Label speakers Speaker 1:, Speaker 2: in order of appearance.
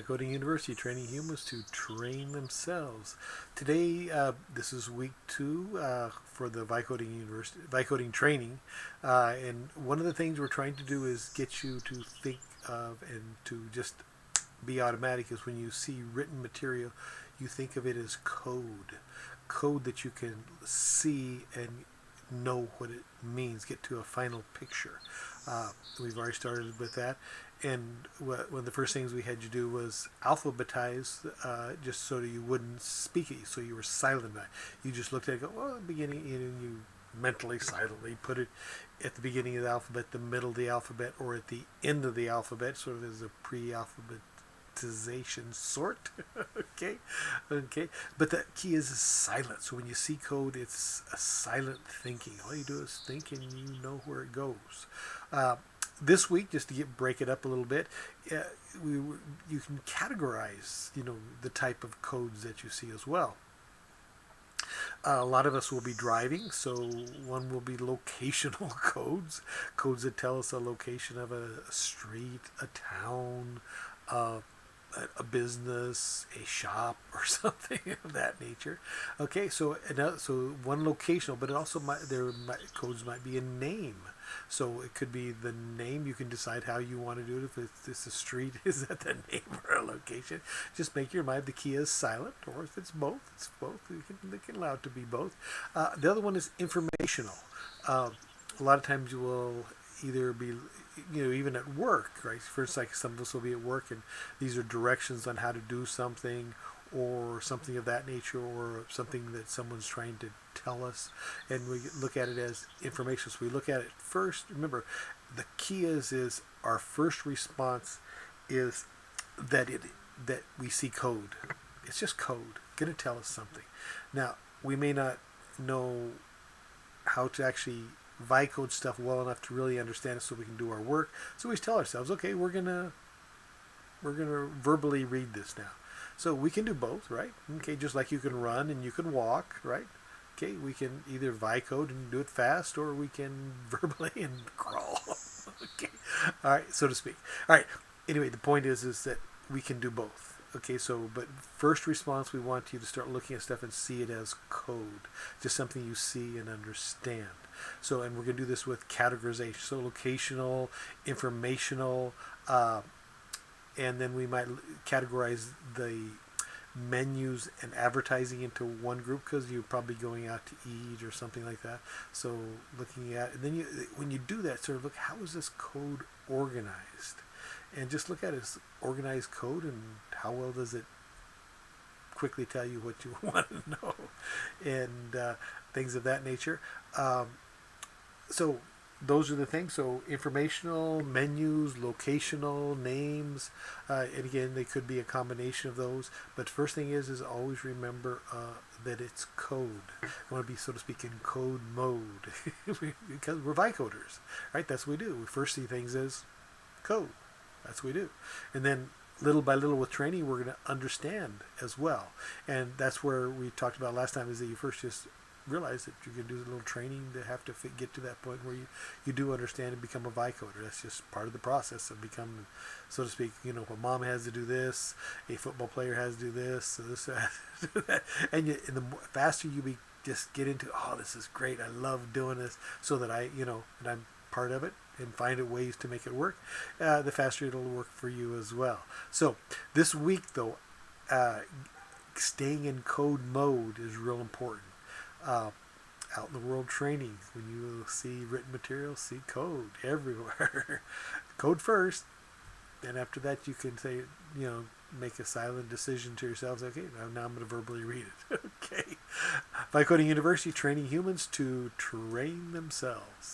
Speaker 1: Coding University, training humans to train themselves. Today, this is week 2 for the Vicoding University Vicoding training, and one of the things we're trying to do is get you to think of and to just be automatic. Is when you see written material, you think of it as code that you can see and know what it means, get to a final picture. We've already started with that, and one of the first things we had you do was alphabetize, just so that you wouldn't speak it, so you were silent about it. You just looked at it, go, well, the beginning, and you mentally silently put it at the beginning of the alphabet, the middle of the alphabet, or at the end of the alphabet, sort of as a pre-alphabetization sort. Okay, but the key is silence. So when you see code, it's a silent thinking. All you do is think, and you know where it goes. This week, just to break it up a little bit, you can categorize, the type of codes that you see as well. A lot of us will be driving, so one will be locational codes that tell us a location of a street, a town, a business, a shop, or something of that nature. Okay, so one locational, but it also codes might be a name. So it could be the name. You can decide how you want to do it. If it's a street, is that the name or a location? Just make your mind. The key is silent, or if it's both, it's both. They can allow it to be both. The other one is informational. A lot of times you will either be, even at work, right? First, like some of us will be at work, and these are directions on how to do something, or something of that nature, or something that someone's trying to tell us, and we look at it as information. So we look at it first. Remember, the key is our first response is that we see code. It's just code, going to tell us something. Now, we may not know how to actually Vicode stuff well enough to really understand it, so we can do our work. So we tell ourselves, okay, we're gonna verbally read this now. So we can do both, right? Okay, just like you can run and you can walk, right? Okay, we can either Vicode and do it fast, or we can verbally and crawl. Okay, all right, so to speak. All right. Anyway, the point is that we can do both. Okay, so but first response, we want you to start looking at stuff and see it as code, just something you see and understand. So, and we're going to do this with categorization. So locational, informational, and then we might categorize the menus and advertising into one group, because you're probably going out to eat or something like that. So looking at, and then when you do that, sort of look, how is this code organized? And just look at it as organized code, and how well does it quickly tell you what you want to know, and things of that nature. So those are the things. So informational, menus, locational, names, and again, they could be a combination of those. But first thing is always remember that it's code. You want to be, so to speak, in code mode because we're Vicoders, right? That's what we do. We first see things as code. That's what we do, and then little by little with training, we're going to understand as well. And that's where we talked about last time, is that you first just realize that you can do a little training to have to get to that point where you do understand and become a Vicoder. That's just part of the process of becoming, so to speak, a mom has to do this, a football player has to do this, so this, that. And the faster you just get into, oh, this is great, I love doing this, so that and I'm part of it, and find ways to make it work, the faster it'll work for you as well. So this week, though, staying in code mode is real important. Out in the world training, when you see written material, see code everywhere. Code first, and after that you can say, make a silent decision to yourselves. Okay, now I'm going to verbally read it. Okay. Vicoding University, training humans to train themselves.